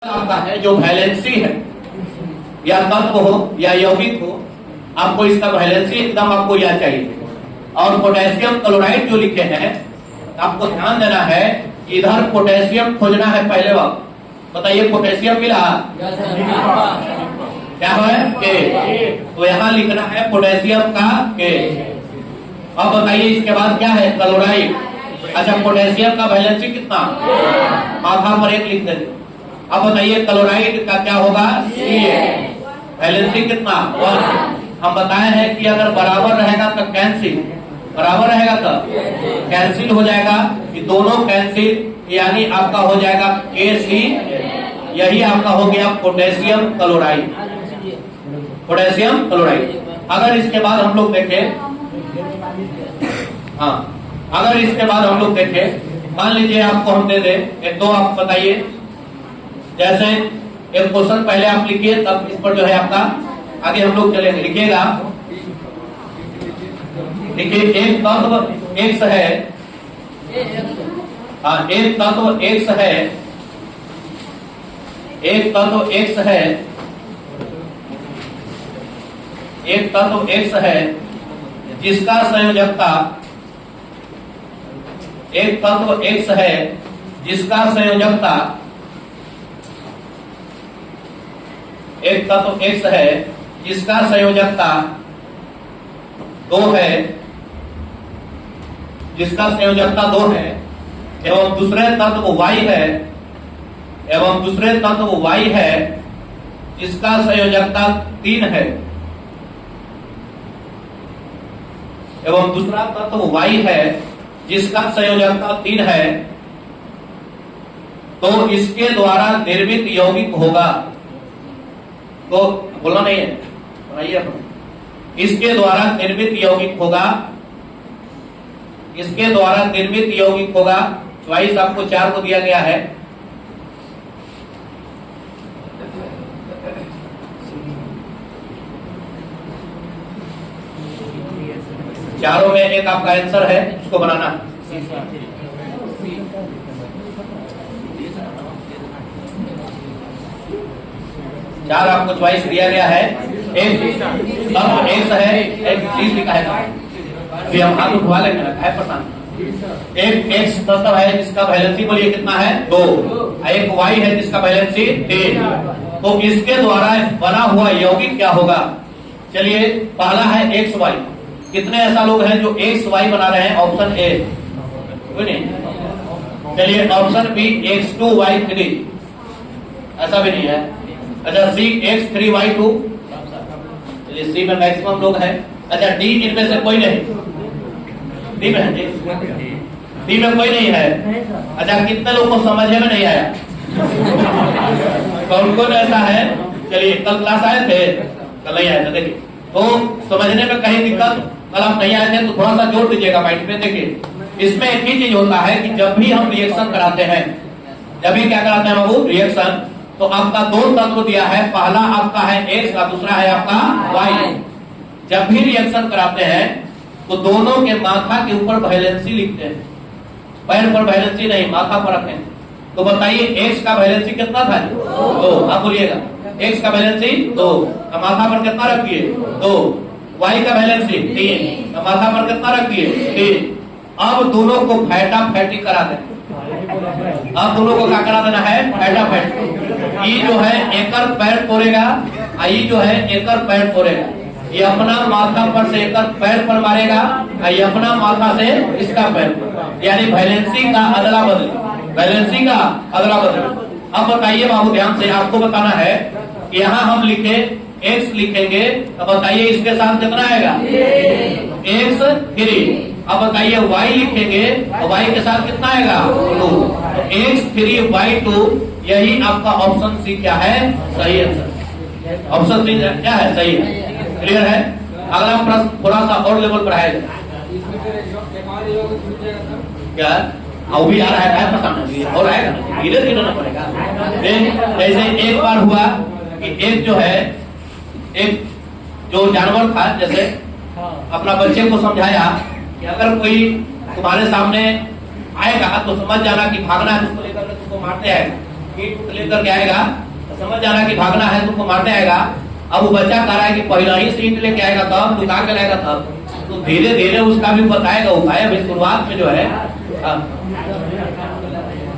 आपका है जो वैलेंसी है या तत्व हो या यौगिक हो, आपको इसका वैलेंसी एकदम आपको याद चाहिए। और पोटेशियम क्लोराइड जो लिखे हैं, आपको ध्यान देना है, इधर पोटेशियम खोजना है पहले वक्त। बताइए पोटेशियम मिला क्या है के, तो यहाँ लिखना है पोटेशियम का के। अब बताइए इसके बाद क्या है क्लोराइड। अच्छा पोटेशियम का वैलेंसी कितना, माथा पर एक लिख देते। अब बताइए क्लोराइड का क्या होगा, वैलेंसी कितना 1। हम बताए हैं कि अगर बराबर रहेगा तो कैंसिल, बराबर रहेगा तो कैंसिल हो जाएगा, कि दोनों कैंसिल, यानी आपका हो जाएगा Kc। यही आपका हो गया पोटेशियम क्लोराइड, पोटेशियम क्लोराइड। अगर इसके बाद हम लोग देखें, हाँ अगर इसके बाद हम लोग देखें, मान लीजिए आपको हम दे दे एक दो, आप बताइए। जैसे एक क्वेश्चन पहले आप लिखिए, तब इस पर जो है आपका आगे हम लोग चलेंगे। लिखिएगा, देखिए एक तत्व एक्स है, हाँ एक तत्व एक्स है, एक तत्व एक्स है, एक तत्व एक्स है जिसका संयोजकता, एक तत्व एक्स है जिसका संयोजकता, एक तत्व एक्स है जिसका संयोजकता 2 है, जिसका संयोजकता 2 है, एवं दूसरे तत्व y है, एवं दूसरे तत्व y है जिसका संयोजकता 3 है, एवं दूसरा तत्व y है जिसका संयोजकता 3 है, तो इसके द्वारा निर्मित यौगिक होगा। तो बोलना नहीं है, बनाइए अपने। इसके द्वारा निर्मित यौगिक होगा, इसके द्वारा निर्मित यौगिक होगा। चॉइस आपको 4 को दिया गया है। चारों में एक आपका आंसर है, उसको बनाना। चार आपको चॉइस दिया गया है। एक तत्व एक्स है, एक चीज लिखा है, फिर हम हाथ उठवा लेंगे ना, है पसंद। एक एक्स तत्व है जिसका वैलेंसी बोलिए कितना है 2, एक वाई है जिसका वैलेंसी 3। तो इसके द्वारा बना हुआ यौगिक क्या होगा। चलिए पहला है एक्स वाई। कितने ऐसा लोग हैं जो एक्स वाई बना रहे हैं, ऑप्शन ए, कोई नहीं। चलिए ऑप्शन बी x2y3, ऐसा भी नहीं है। अच्छा सी x3y2, चलिए सी में मैक्सिमम लोग हैं। अच्छा डी, इनमें से कोई नहीं, डी में है जी, डी में कोई नहीं है। अच्छा कितने लोग को समझने में नहीं आया, कौन कौन ऐसा है। चलिए कल क्लास आए थे, कल नहीं आए थे, देखिए तो समझने में कहीं दिक्कत, कल आप नहीं आए थे तो थोड़ा सा जोड़ दीजिएगा माइंड में। देखिए इसमें एक ही चीज होता है कि जब भी हम रिएक्शन कराते हैं, जब भी क्या कराते हैं बाबू रिएक्शन, तो आपका 2 तत्व दिया है, पहला आपका है एक्स और दूसरा है आपका वाई। जब भी रिएक्शन कराते हैं तो दोनों के माथा के ऊपर वैलेंसी लिखते हैं, पैर पर वैलेंसी नहीं, माथा पर रखें। तो बताइए एक्स का वैलेंसी कितना था, 2। आप बोलिएगा एक्स का वैलेंसी 2, माथा पर कितना रखिए 2। वाई का वैलेंसी 3, माथा पर कितना रखिए 3। अब दोनों को फैटा फैटी करा दें। अब दोनों को क्या करा देना है, फैटा फैटी। ये जो है एकर पैर फोड़ेगा, ये जो है एकर पैर फोड़ेगा। ये अपना माथा पर से एकर पैर पर मारेगा, ये अपना माथा से इसका पैर, यानी वैलेंसी का अदला बदली, वैलेंसी का अदला बदली। अब बताइए बाबू ध्यान से, आपको बताना है कि यहाँ हम लिखे x लिखेंगे, तो बताइए इसके साथ कितना आएगा x3। अब बताइए y लिखेंगे तो y के साथ कितना आएगा 2, तो x3y2। यही आपका ऑप्शन सी क्या है, सही आंसर। ऑप्शन सी क्या है, सही है। क्लियर है। अगला प्रश्न थोड़ा सा और लेवल पर आएगा, क्या वो भी आ रहा है पसंद और आएगा, धीरे धीरे ना पड़ेगा। जैसे एक बार हुआ कि एक जो है, एक जो जानवर था, जैसे अपना बच्चे को समझाया कि अगर कोई तुम्हारे सामने आएगा तो समझ जाना कि भागना है, उसको लेकर तुमको मारते आएगा। ईंट लेकर के आएगा तो समझ जाना कि भागना है, तुमको मारने आएगा। अब वो बच्चा कह रहा है कि पहला ही से ईंट लेके आएगा तब लुका के लाएगा तब, तो धीरे धीरे उसका भी बताएगा उपाय। अभी शुरुआत में जो है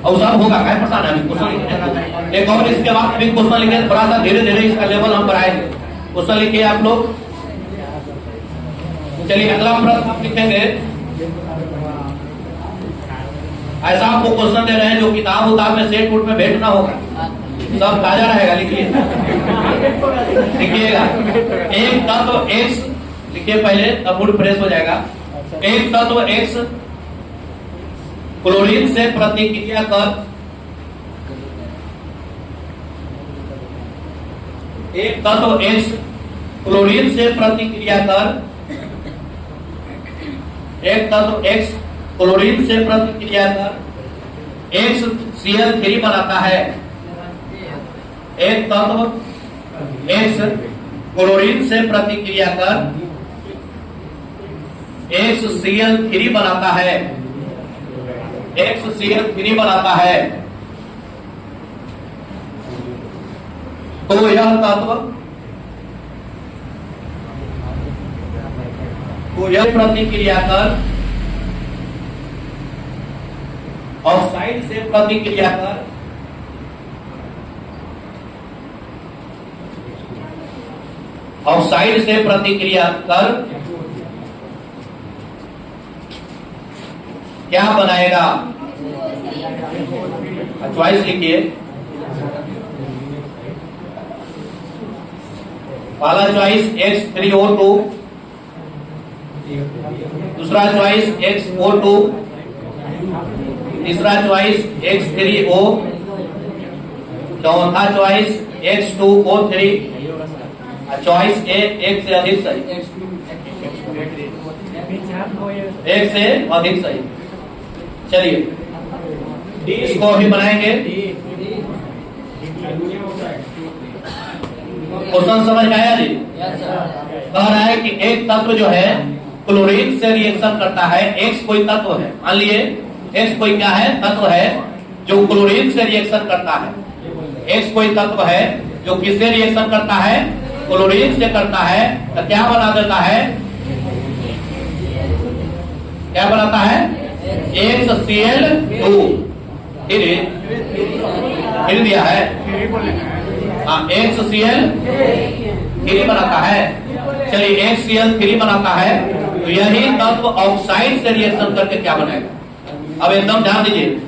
और सब होगा, क्या परेशान है। क्वेश्चन एक और इसके बाद भी क्वेश्चन लिखे, थोड़ा सा धीरे धीरे इसका लेवल हम बढ़ाएंगे। क्वेश्चन लिखिए आप लोग। चलिए अगला प्रश्न आप लिखेंगे। ऐसा आपको क्वेश्चन दे रहे हैं जो किताब उताब में सेट फुट में भेंट ना होगा, सब ताजा रहेगा। लिखिए लिखिएगा। एक तत्व एक्स लिखिए पहले, तब मूड फ्रेश हो जाएगा। एक तत्व एक्स क्लोरीन से प्रतिक्रिया कर, एक तत्व एक्स क्लोरीन से प्रतिक्रिया कर, एक तत्व एक्स क्लोरीन से प्रतिक्रिया कर एक्स Cl3 बनाता है। एक तत्व एक्स क्लोरीन से प्रतिक्रिया कर एक्स Cl3 बनाता है, एक्स Cl3 बनाता है। तो यह तत्व प्रतिक्रिया कर ऑक्साइड से प्रतिक्रिया कर ऑक्साइड से प्रतिक्रिया कर क्या बनाएगा? चॉइस लिखिए। पहला चॉइस X3O2, दूसरा चॉइस X O2, तीसरा चॉइस X3O, चौथा चॉइस X2O3, चॉइस ए एक से अधिक सही, एक से अधिक सही। चलिए इसको अभी बनाएंगे। क्वेश्चन समझ में आया जी? कह रहा है कि एक तत्व जो है क्लोरीन से रिएक्शन करता है। एक्स कोई तत्व है, मान लिए एक्स कोई क्या है? तत्व है जो क्लोरीन से रिएक्शन करता है। एक्स कोई तत्व है जो किससे रिएक्शन करता है? क्लोरीन से करता है। तो क्या बना देता है? क्या बनाता है? XCl2 हिल दिया है। हाँ, XCl3 बनाता है। चलिए XCl3 बनाता है तो यही तत्व ऑक्साइड से रिएक्शन करके क्या बनाएगा? अब एकदम ध्यान दीजिए।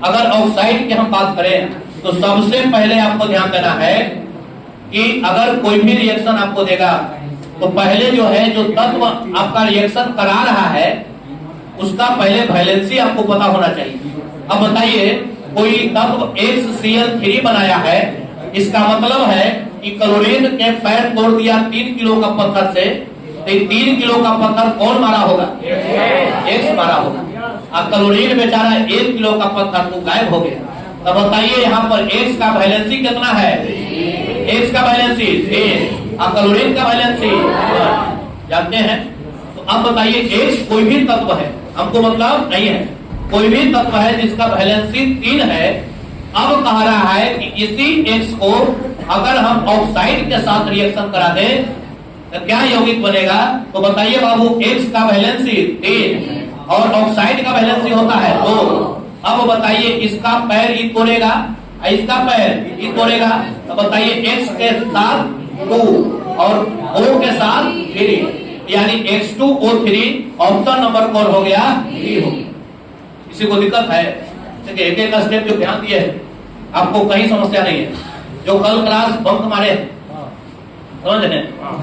अगर ऑक्साइड की हम बात करें तो सबसे पहले आपको ध्यान देना है कि अगर कोई भी रिएक्शन आपको देगा तो पहले जो है जो तत्व आपका रिएक्शन करा रहा है उसका पहले वैलेंसी आपको पता होना चाहिए। अब बताइए कोई तत्व XCl3 बनाया है, इसका मतलब है कि क्लोरीन के पैर तोड़ दिया 3 किलो का पत्थर से, तो 3 किलो का पत्थर कौन मारा होगा? एक्स मारा होगा। अब क्लोरीन बेचारा 1 किलो का पत्थर तो गायब हो गया। तो बताइए यहाँ पर एक्स का वैलेंसी कितना है? एक्स का वैलेंसी 3 और क्लोरीन का वैलेंसी जानते हैं। तो अब बताइए एक्स कोई भी तत्व है, हमको मतलब नहीं है, कोई भी तत्व है जिसका वैलेंसी 3 है। अब कह रहा है कि इसी एक्स को अगर हम ऑक्साइड के साथ रिएक्शन करा दें तो क्या यौगिक बनेगा? तो बताइए बाबू, एक्स का वैलेंसी 3 और ऑक्साइड का वैलेंसी होता है 2। अब बताइए इसका पैर ई तोड़ेगा, इसका पैर ई तोड़ेगा, तो बताइए एक्स के साथ 2 और O के साथ 3, यानी X2O3 ऑप्शन नंबर कौन हो गया? डी हो। किसी को दिक्कत है? देखिए एक एक स्टेप जो ध्यान दिए आपको कहीं समस्या नहीं है। जो कल क्लास बंक मारे समझ रहे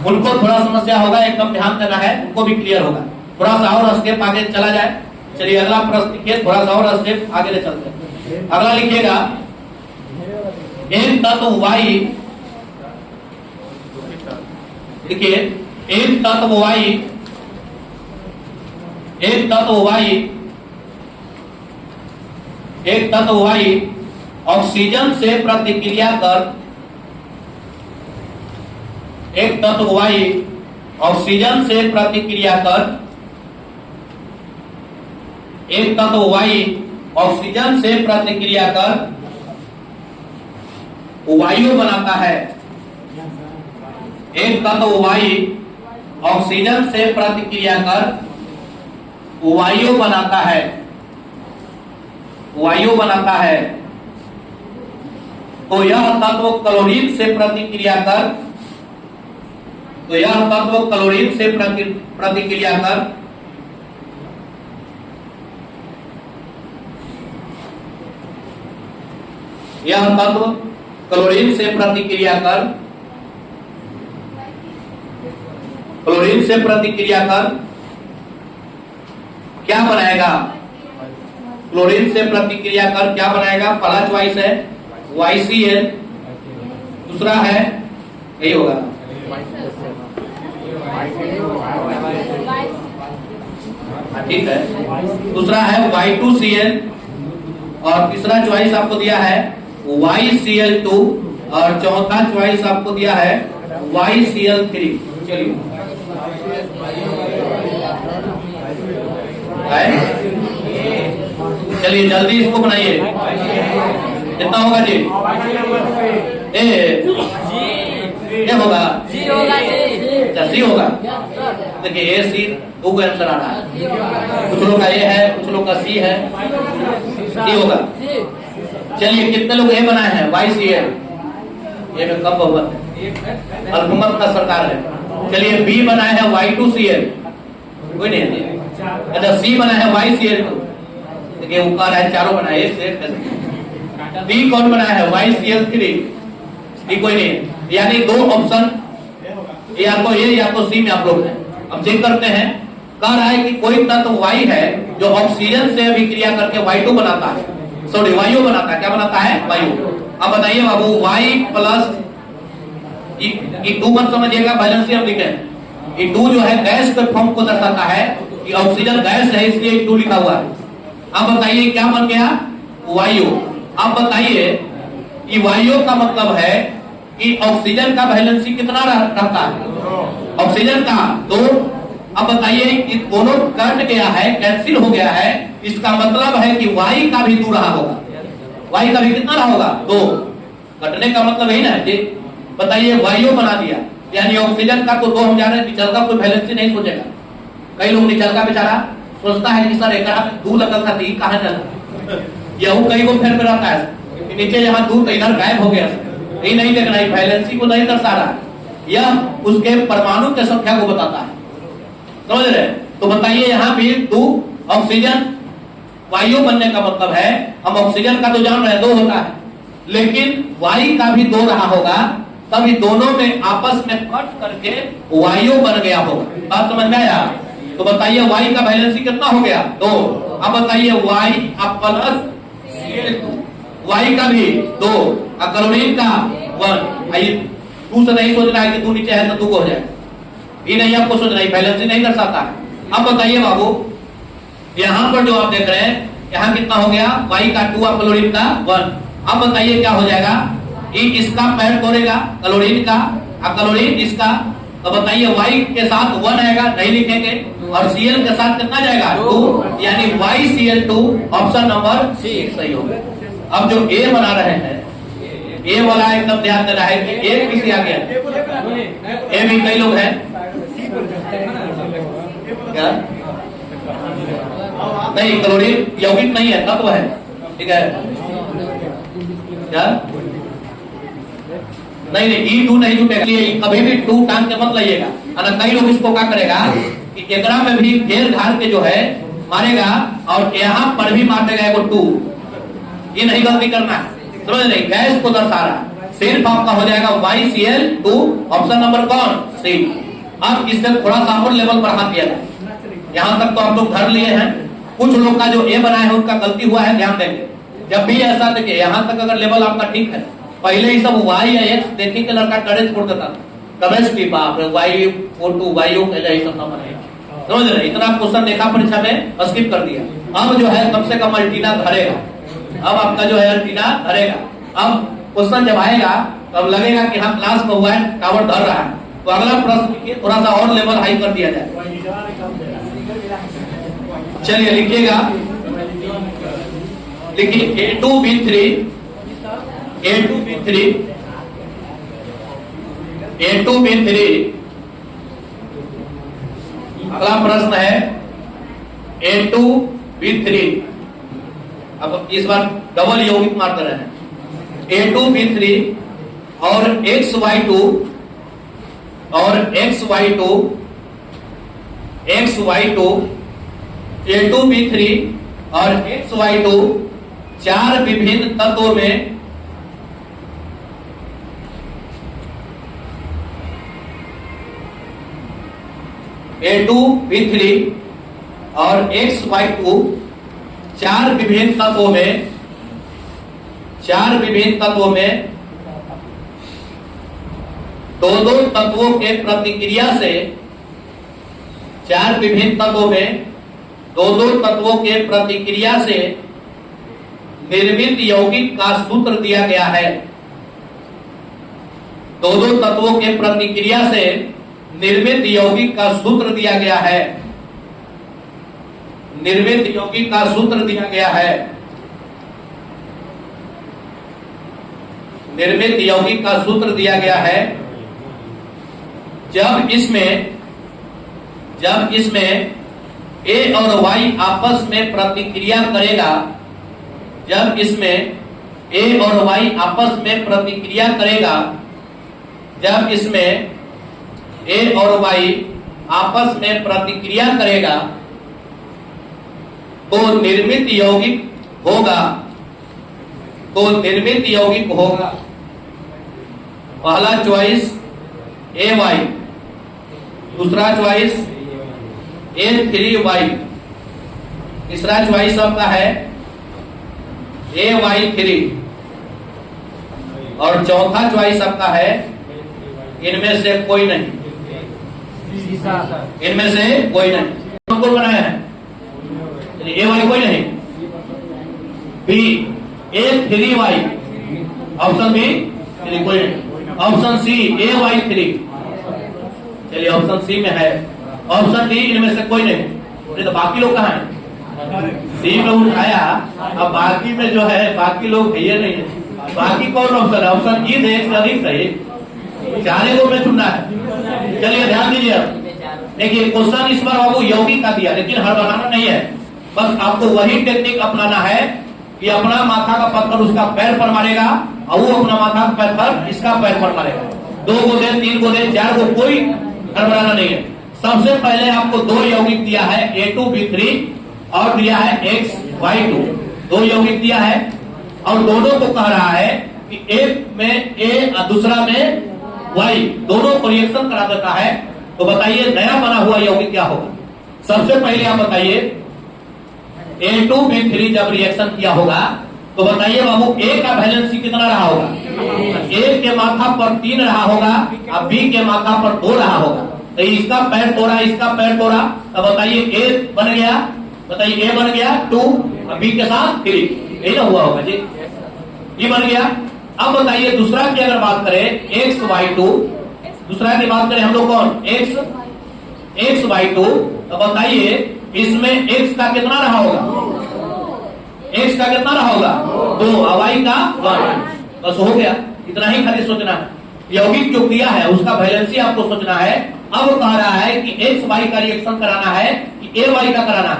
उनको थोड़ा समस्या होगा, एकदम ध्यान देना है, उनको भी क्लियर होगा। थोड़ा सा और स्टेप आगे चला जाए। चलिए अगला प्रश्न लिखिए, थोड़ा सा और स्टेप आगे ले चलते हैं। अगला लिखिएगा, एक तत्व वाई, देखिए एक तत्व वाई, एक तत्व वाई, एक तत्व वाई ऑक्सीजन से प्रतिक्रिया कर, एक तत्व वाई ऑक्सीजन से प्रतिक्रिया कर, एक तत्व वाई ऑक्सीजन से प्रतिक्रिया कर वायु बनाता है। एक तत्व वायु ऑक्सीजन से प्रतिक्रिया कर वायु बनाता है, वायु बनाता है। तो यह तत्व क्लोरीन से प्रतिक्रिया कर, तो यह तत्व क्लोरीन से प्रतिक्रिया कर यह तत्व क्लोरीन से प्रतिक्रिया कर, क्लोरीन से प्रतिक्रिया कर क्या बनाएगा? क्लोरीन से प्रतिक्रिया कर क्या बनाएगा? पहला चॉइस है YCl, दूसरा है यही होगा ठीक है, दूसरा है Y2Cl और तीसरा चॉइस आपको दिया है YCl2 और चौथा चॉइस आपको दिया है YCl3। चलिए चलिए जल्दी इसको बनाइए। कितना होगा जी? ए होगा सी होगा। देखिए ए सी दो का आंसर आ रहा है, कुछ लोग का ए है, कुछ लोग का सी है, सी होगा। चलिए कितने लोग ए बनाए हैं? YCl, ये में कब बहुमत है? अल्पमत का सरकार है। चलिए बी बनाए हैं Y2Cl, कोई नहीं है। अच्छा सी बनाए हैं YCl2, देखिए ऊपर है चारों बनाए, एक से डी कौन बनाया है? YCl3, डी कोई नहीं। यानी दो ऑप्शन या तो ए या तो सी में आप लोग हैं। अब चेक करते हैं, कह रहा है कि कोई तत्व वायु है जो ऑक्सीजन से अभिक्रिया करके Y2 बनाता है, सॉरी वायु बनाता है। क्या बनाता है? वायु। अब बताइए बाबू, Y प्लस E2 मत समझिएगा, बैलेंस हम लिखे E2 जो है गैस के फॉर्म को दर्शाता है कि ऑक्सीजन गैस है, इसलिए E2 लिखा हुआ है। अब बताइए क्या बन गया? वायु। अब बताइए कि वायु का मतलब है कि ऑक्सीजन का वैलेंसी कितना रहता है? ऑक्सीजन का 2। अब बताइए कि दोनों कट गया है, कैंसिल हो गया है, इसका मतलब है कि वायु का भी 2 रहा होगा। वायु का भी कितना रहा होगा? 2। कटने का मतलब यही ना है। बताइए वायु बना दिया, यानी ऑक्सीजन का तो 2 हम जान रहे हैं, निचल का कोई वैलेंसी नहीं सोचेगा। कई लोग निचल का बेचारा सोचता है कि सर एक 2 लगल था, कहाँ चला? यह कई को फेर में रहता है, नीचे यहाँ 2 तो इधर गायब हो गया। ये नहीं देखना, वैलेंसी को नहीं दर्शा रहा, यह उसके परमाणु की संख्या को बताता है। समझ रहे? तो बताइए यहाँ भी 2 ऑक्सीजन वायु बनने का मतलब है, हम ऑक्सीजन का तो जान रहे हैं 2 होता है, लेकिन वायु का भी 2 रहा होगा, तभी दोनों में आपस में कट करके वायु बन गया होगा। बात समझ में आया? तो बताइए वायु का वैलेंसी कितना हो गया? 2। अब बताइए वायु प्लस वायु का भी 2 और क्लोरीन का 1। आइए 2 से नहीं सोचना है कि 2 नीचे है तो 2 को हो जाए, ये नहीं आपको सोचना है, वैलेंसी नहीं दर्शाता है। अब बताइए बाबू, यहाँ पर जो आप देख रहे हैं, यहाँ कितना हो गया? वायु का 2 और क्लोरीन का 1। अब बताइए क्या हो जाएगा? ये इसका पैर तोड़ेगा क्लोरीन का और क्लोरीन इसका, तो बताइए वायु के साथ 1 आएगा, नहीं लिखेंगे, और Cl के साथ कितना जाएगा? 2, यानी YCl2 ऑप्शन नंबर सी सही होगा। अब जो ए बना रहे हैं, ए वाला एकदम ध्यान देना है कि एक किसी आ गया, ए भी कई लोग हैं क्या? नहीं, क्लोरीन यौगिक नहीं है, तत्व है, ठीक है क्या? नहीं E2 नहीं जुटेगा, कभी भी 2 टांग के मत लाइएगा। कई लोग इसको क्या करेगा कि एकरा में भी घेर घार के जो है मारेगा और यहाँ पर भी मार देगा एगो 2। ये नहीं गलती करना है, समझ नहीं? गैस को दर्शा रहा है, सिर्फ आपका हो जाएगा YCl2 ऑप्शन नंबर कौन? सी। अब इससे थोड़ा सा और लेवल पर हाथ दिया जाए। यहाँ तक तो आप लोग धर लिए हैं, कुछ लोग का जो ए बनाए हैं उनका गलती हुआ है, ध्यान देंगे। जब भी ऐसा देखिए, यहाँ तक अगर लेवल आपका ठीक है, पहले ही सब Y या X देखने के लड़का डरे छोड़ देता था, केमिस्ट्री बाप रे Y4 वायु यही सब नंबर है, समझ रहे? इतना क्वेश्चन देखा परीक्षा में, स्किप कर दिया। अब जो है कम से कम अल्टीना धरेगा, अब आपका जो है अल्टीना धरेगा। अब क्वेश्चन जब आएगा तब लगेगा कि हाँ क्लास में हुआ है, टावर धर रहा है, तो अगला प्रश्न लिखिए, थोड़ा सा और लेवल हाई कर दिया जाए। चलिए लिखिएगा, लिखिए A2B3 B3, A2B3। अगला प्रश्न है A2B3। अब इस बार डबल यौगिक मार कर रहे हैं। A2B3 और XY2 और XY2 A2B3 और XY2 चार विभिन्न तत्वों में A2B3 और XY2 चार विभिन्न तत्वों में दो तत्वों के प्रतिक्रिया से चार विभिन्न तत्वों में दो तत्वों के प्रतिक्रिया से निर्मित यौगिक का सूत्र दिया गया है। दो तत्वों के प्रतिक्रिया से निर्मित यौगिक का सूत्र दिया गया है। निर्मित यौगिक का सूत्र दिया गया है। निर्मित यौगिक का सूत्र दिया गया है। जब इसमें A और Y आपस में प्रतिक्रिया करेगा, जब इसमें A और Y आपस में प्रतिक्रिया करेगा, जब इसमें A और Y आपस में प्रतिक्रिया करेगा तो निर्मित यौगिक होगा। पहला चॉइस AY, दूसरा चॉइस A3Y, तीसरा चॉइस आपका है AY3 और चौथा चॉइस आपका है इनमें से कोई नहीं। इनमें से कोई नहीं हमको बनाया है। AY कोई नहीं। B A3Y, ऑप्शन बी कोई नहीं। ऑप्शन सी AY3, चलिए ऑप्शन सी में है। ऑप्शन डी इनमें से कोई नहीं। तो बाकी लोग कहाँ हैं? सी में उठाया, अब बाकी में जो है बाकी लोग है नहीं है। बाकी कौन ऑप्शन है? ऑप्शन ई से एक से अधिक सही, चारे को में चुनना है। चलिए ध्यान दीजिए। देखिए क्वेश्चन इस बार आपको यौगिक का दिया, लेकिन हड़बड़ाना नहीं है। बस आपको वही टेक्निक अपनाना है कि अपना माथा का पत्थर उसका पैर पर मारेगा और वो अपना माथा का पत्थर इसका पैर पर मारेगा। 2 को दे, 3 को दे, 4 को, कोई हड़बड़ाना नहीं है। सबसे पहले आपको 2 यौगिक दिया है A2B3 और दिया है XY2। 2 यौगिक दिया है और दोनों को कह रहा है कि एक में A और दूसरा में Y, दोनों को रिएक्शन करा देता है। तो बताइए नया बना हुआ यौगिक क्या होगा? सबसे पहले आप बताइए A2B3 जब रिएक्शन किया होगा तो बताइए बाबू A का वैलेंसी कितना रहा होगा? A के माथा पर 3 रहा होगा और B के माथा पर 2 रहा होगा। तो इसका पैर तोड़ा, इसका पैर तोड़ा, तो बताइए A बन गया, बताइए A बन गया 2 और B के साथ 3, यही ना हुआ होगा जी, ये बन गया। अब बताइए दूसरा की अगर बात करें XY2, दूसरा की बात करें हम लोग कौन XY2, तो बताइए इसमें X का कितना रहा होगा? X का कितना रहा होगा? 2 और Y का 1। बस हो गया, इतना ही खाली सोचना है। यौगिक जो किया है उसका वैलेंसी आपको सोचना है। अब कह रहा है कि XY का रिएक्शन कराना है कि AY का कराना है?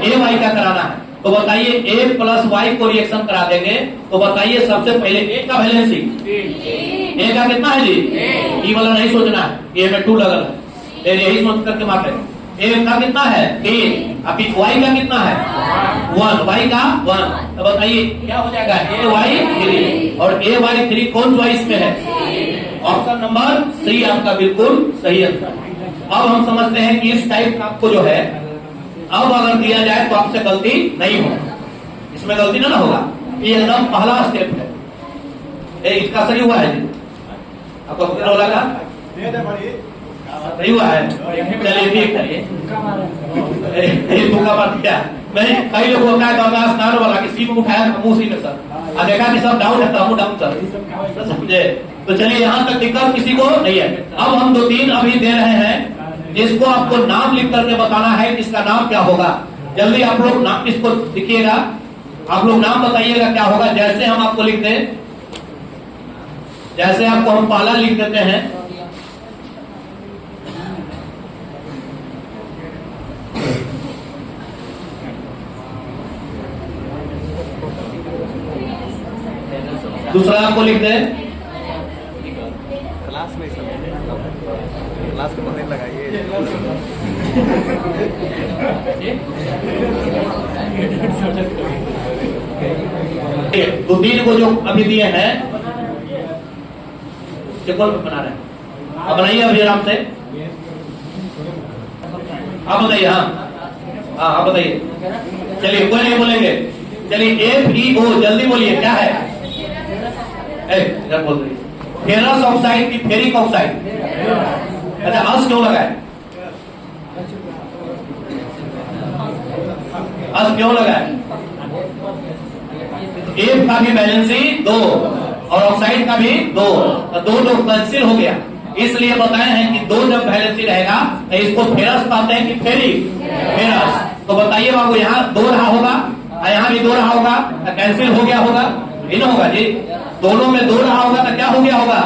AY का कराना है। तो बताइए A प्लस Y को रिएक्शन करा देंगे तो बताइए सबसे पहले A का वैलेंसी A का कितना है जी? ई वाला नहीं सोचना है, A में 2 लगल है, यही सोच करके मार देंगे। A का कितना है 3, अभी Y का कितना है 1, Y का 1। तो बताइए क्या हो जाएगा AY3 और AY3 कौन चॉइस में है? ऑप्शन नंबर सी आपका बिल्कुल सही आंसर। अब हम समझते हैं कि इस टाइप का आपको जो है अब अगर दिया जाए तो आपसे गलती नहीं होगा, इसमें गलती ना होगा। ये एकदम पहला स्टेप है। इसका सही हुआ है जी? आपको कितना लगा? सही हुआ है? चलिए ठीक है। तुमका बात क्या मैं कई लोगों का गंगा स्नान वाला किसी को उठाया मुंह सी में सर और देखा कि सब डाउन है, तो डाउन सर समझे। तो चलिए यहाँ तक दिक्कत किसी को नहीं है। अब हम 2-3 अभी दे रहे हैं जिसको आपको नाम लिख करके बताना है कि इसका नाम क्या होगा। जल्दी आप लोग नाम इसको लिखिएगा, आप लोग नाम बताइएगा क्या होगा। जैसे हम आपको लिख दें जैसे आपको हम पहला लिख देते हैं, दूसरा आपको लिख दे, क्लास में क्लास के पता लगाइए। तो 3 को जो अभी दिए हैं कौन बना रहे हैं, अब बनाइए अभी आराम से। आप बताइए। हाँ आप बताइए। चलिए कोई नहीं बोलेंगे। चलिए FeO जल्दी बोलिए क्या है? इधर बोल रही फेरस ऑक्साइड की फेरिक ऑक्साइड। अच्छा अस क्यों लगा है? अस क्यों लगा है? F का भी बैलेंसी 2 और ऑक्साइड का भी 2, तो 2 कैंसिल हो गया। इसलिए बताए हैं कि 2 जब बैलेंसी रहेगा तो इसको फेरस कहते हैं कि फेरिक फेरस। तो बताइए बाबू, यहाँ 2 रहा होगा, यहाँ भी 2 रहा होगा, तो कैंसिल हो गया होगा? इन होगा जी। दोनों में 2 रहा होगा तो क्या हो गया होगा?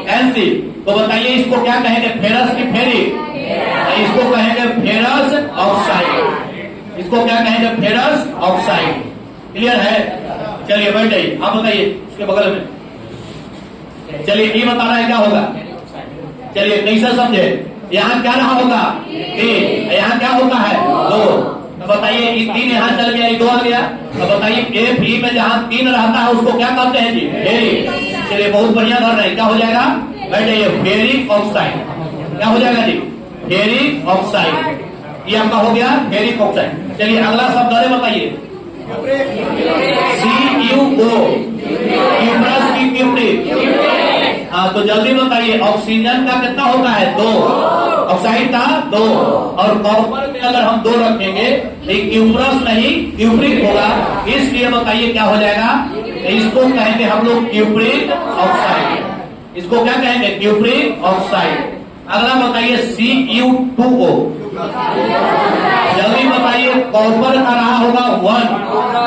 कैंसिल। तो बताइए इसको क्या कहेंगे, फेरस की फेरिक? इसको कहेंगे फेरस ऑक्साइड। इसको क्या कहेंगे? Ferrous oxide. क्लियर है? चलिए बैठ जाइए। आप बताइए उसके बगल में। चलिए ये बता रहा है क्या होगा। चलिए कैसे समझे? यहाँ क्या रहा होगा? 3। यहाँ क्या होता है? 2। तो बताइए 3 यहाँ चल गया, 2 आ गया। तो बताइए Fe में जहाँ 3 रहता है उसको क्या कहते हैं जी? फेरिक। चलिए बहुत बढ़िया कर रहे हैं। क्या हो जाएगा? बैठ जाइए। Ferric oxide. क्या हो जाएगा जी? Ferric oxide. ये आपका हो गया फेरिक ऑक्साइड। चलिए अगला शब्द अरे बताइए। CuO क्यूप्रस की क्यूप्रिक। हाँ तो जल्दी बताइए, ऑक्सीजन का कितना होता है? 2, ऑक्साइड का 2, और कॉपर में अगर हम 2 रखेंगे तो क्यूप्रस नहीं क्यूप्रिक होगा। इसलिए बताइए क्या हो जाएगा? इसको कहेंगे हम लोग क्यूप्रिक ऑक्साइड। इसको क्या कहेंगे? Cupric oxide. अगला बताइए Cu2O। जल्दी बताइए, कॉपर का रहा होगा 1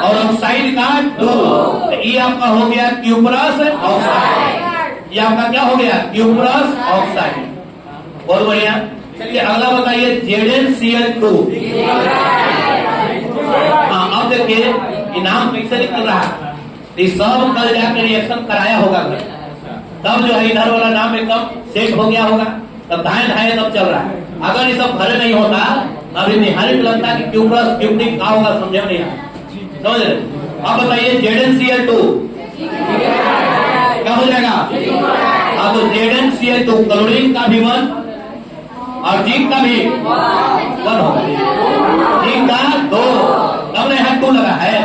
और ऑक्साइड का 2, तो ये आपका हो गया क्यूप्रस ऑक्साइड। ये आपका क्या हो गया? Cuprous oxide. बहुत बढ़िया। चलिए अगला बताइए ZnCl2। हाँ अब देखिए ये नाम कैसे निकल रहा है। ये सब कल जाकर रिएक्शन कराया होगा, तब जो है इधर वाला नाम एकदम सेट हो गया होगा, तब धाए तब चल रहा है। अगर ये सब भरे नहीं होता अभी निहारित लगता कि क्यूप्रस क्यूप्रिक क्या होगा, समझे नहीं? समझ रहे? अब बताइए ZnCl2 क्या हो जाएगा? हाँ तो ZnCl2 क्लोरीन का भी 1 और जिंक का भी 1 होगा। जिंक का 2, तब ना यहाँ 2 लगा है।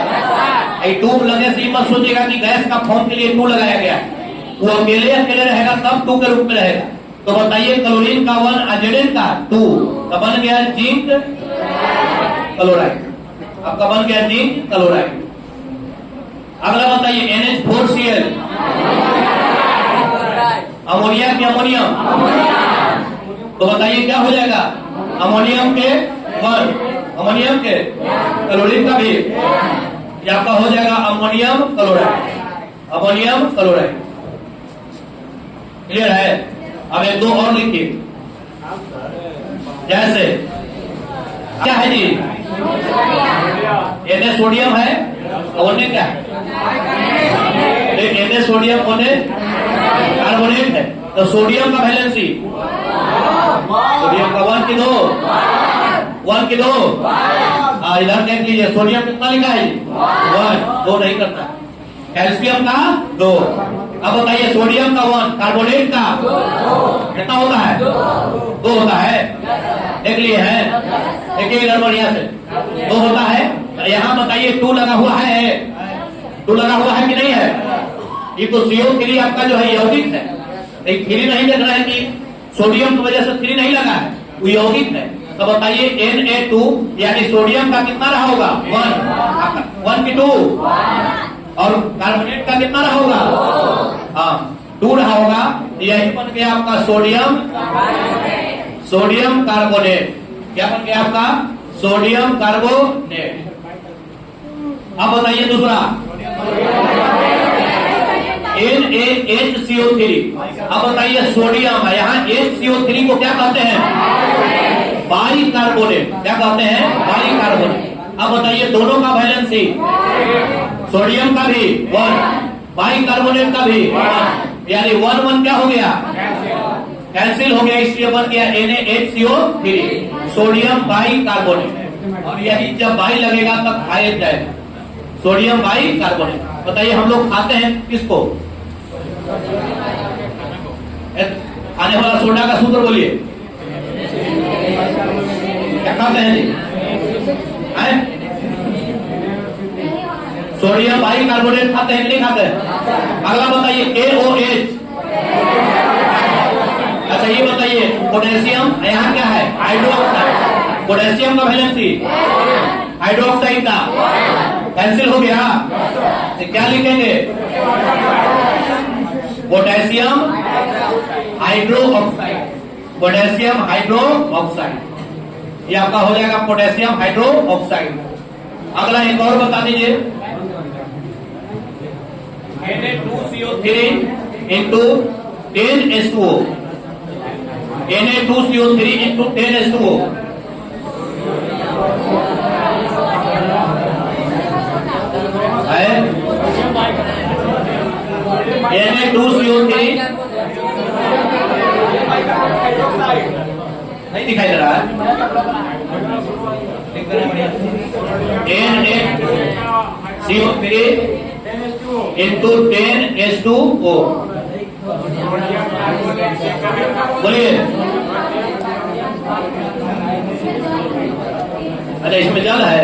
2 लगने से मत सोचेगा कि गैस का फॉर्म के लिए 2 लगाया गया। वो अकेले रहेगा तब 2 के रूप में रहेगा। तो बताइए क्लोरीन का 1 और Zn का 2, तो बन गया जिंक क्लोराइड। आपका बन गया जिंक क्लोराइड। अगला बताइए NH4Cl, अमोनिया के अमोनियम। तो बताइए क्या हो जाएगा? अमोनियम के 1, अमोनियम के क्लोरीन का भी, ये आपका हो जाएगा ammonium chloride. Ammonium chloride. Clear है? अब 1 2 और लिखिए। जैसे क्या है जी? Na सोडियम है और ने क्या है? Na सोडियम होने कार्बोनेट है। तो सोडियम का वैलेंसी, सोडियम का 1 की 2, 1 की 2। इधर देख लीजिए सोडियम कितना लिखा है? 1, 2 नहीं करता। कैल्शियम का 2। अब बताइए सोडियम का 1, कार्बोनेट का कितना होता है? 2 होता है। देख लिए है? देखिए इधर बढ़िया से 2 होता है। यहाँ बताइए 2 लगा हुआ है, 2 लगा हुआ है कि नहीं है? ये तो CO3 आपका जो है यौगिक है। 3 नहीं देख रहे हैं कि सोडियम की वजह से 3 नहीं लगा है, वो यौगिक है। तो बताइए Na2 यानी सोडियम का कितना रहा होगा? 1 की 2, और कार्बोनेट का कितना रहा होगा? हाँ 2 रहा होगा। यही बन गया आपका सोडियम कार्बोनेट। क्या बन गया आपका? Sodium carbonate. अब बताइए दूसरा NaHCO3। अब बताइए सोडियम है, यहाँ HCO3 को क्या कहते हैं? By carbonate. क्या कहते हैं? By carbonate. अब बताइए दोनों का वैलेंसी, सोडियम का भी 1, बाई कार्बोनेट का भी 1, यानी 1 1 क्या हो गया? कैंसिल हो गया, इसलिए बन गया NaHCO3, सोडियम बाई कार्बोनेट। और यही जब बाई लगेगा तब खाया जाएगा, सोडियम बाई कार्बोनेट। बताइए हम लोग खाते हैं किसको? खाने वाला सोडा का सूत्र बोलिए, क्या खाते हैं जी? सोडियम बाई कार्बोनेट खाते हैं कि नहीं खाते हैं? अगला बताइए KOH। अच्छा ये बताइए पोटेशियम, यहाँ क्या है? हाइड्रोक्साइड। पोटेशियम का वैलेंसी हाइड्रोक्साइड का कैंसिल हो गया, तो क्या लिखेंगे? Potassium hydro oxide, potassium hydro oxide. ये आपका हो जाएगा पोटेशियम हाइड्रो ऑक्साइड। अगला एक और बता दीजिए, Na2CO3 into 10H2O, Na2CO3 into 10H2O। है Na2CO3 नहीं दिखाई दे रहा है। Na2CO3 into 10H2O। बोलिए, अरे इसमें जल है,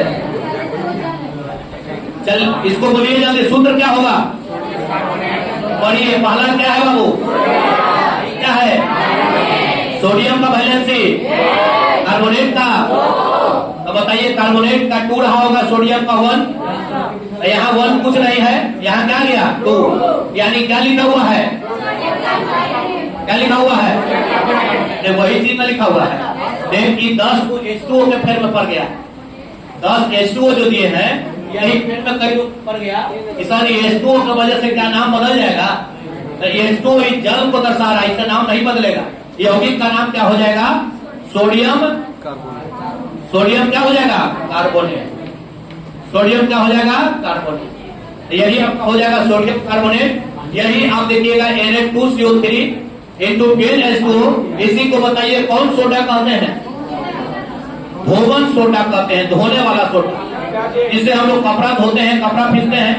चल इसको बोलिए जल्दी, सूत्र क्या होगा? पढ़िए, पहला क्या है बाबू? क्या है? सोडियम का वैलेंसी कार्बोनेट का। तो बताइए कार्बोनेट का 2 रहा होगा, सोडियम का 1। यहाँ 1 कुछ नहीं है, यहाँ क्या गया? 2, यानी क्या लिखा हुआ है? क्या लिखा हुआ है? वही चीज में लिखा हुआ है। देख कि 10 को H2O के फेर में पड़ गया, 10 H2O जो दिए हैं यही फेर में कहीं पड़ गया। इसानी H2O की वजह से क्या नाम बदल जाएगा? तो H2O इस जल को दर्शा रहा है, इसका नाम नहीं बदलेगा। यौगिक का नाम क्या हो जाएगा? Sodium carbonate. सोडियम क्या हो जाएगा? कार्बोनेट। सोडियम क्या हो जाएगा? कार्बोनेट। यही आपका हो जाएगा सोडियम कार्बोनेट। यही आप देखिएगा Na2CO3 इंटू 10H2O। इसी को बताइए कौन सोडा कहते हैं? धोवन सोडा कहते हैं, धोने वाला सोडा। जिससे हम लोग कपड़ा धोते हैं, कपड़ा पीसते हैं,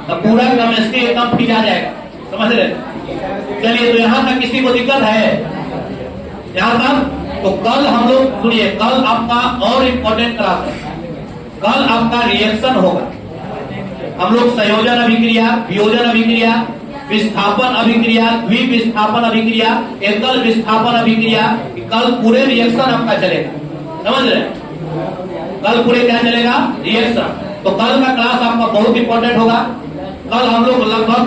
तो पूरा केमिस्ट्री एकदम फिट आ जाएगा। समझ रहे? चलिए, तो यहाँ तक किसी को दिक्कत है? यहाँ तक तो कल हम लोग सुनिए, कल आपका और इम्पोर्टेंट क्लास है। कल आपका रिएक्शन होगा। हम लोग संयोजन अभिक्रिया, वियोजन अभिक्रिया, विस्थापन अभिक्रिया, द्विविस्थापन अभिक्रिया, एकल विस्थापन अभिक्रिया, कल पूरे रिएक्शन आपका चलेगा। समझ रहे? कल पूरे क्या चलेगा? रिएक्शन। तो कल का क्लास आपका बहुत इंपॉर्टेंट होगा। कल हम लोग लगभग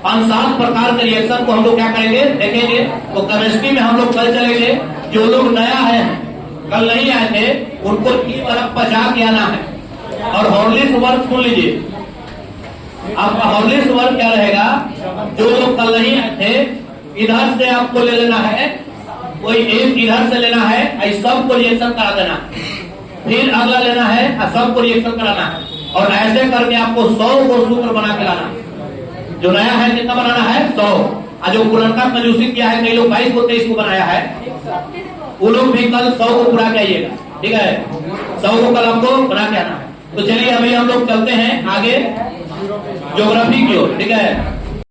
5-7 प्रकार के रिएक्शन को हम लोग क्या करेंगे? देखेंगे। तो केमिस्ट्री में हम लोग कल चलेंगे। जो लोग नया है, कल नहीं आए थे, उनको 3 तरफ पचा के आना है। और हॉर्लिक्स वर्क सुन लीजिए, आपका हॉर्लिक्स वर्क क्या रहेगा? जो लोग कल नहीं आए थे, इधर से आपको ले लेना है, कोई एक इधर से लेना है, सबको रिएक्शन करा देना, फिर अगला लेना है, सबको रिएक्शन कराना है। और ऐसे करके आपको 100 को सूत्र बना के लाना। जो नया है कितना बनाना है? 100। और जो पुराना कंजूसी किया है, कई लोग 22 को 23 को बनाया है, वो लोग भी कल 100 को पूरा करिएगा। ठीक है, 100 को कल आपको बना के आना है। तो चलिए अभी हम लोग चलते हैं आगे ज्योग्राफी की ओर। ठीक है।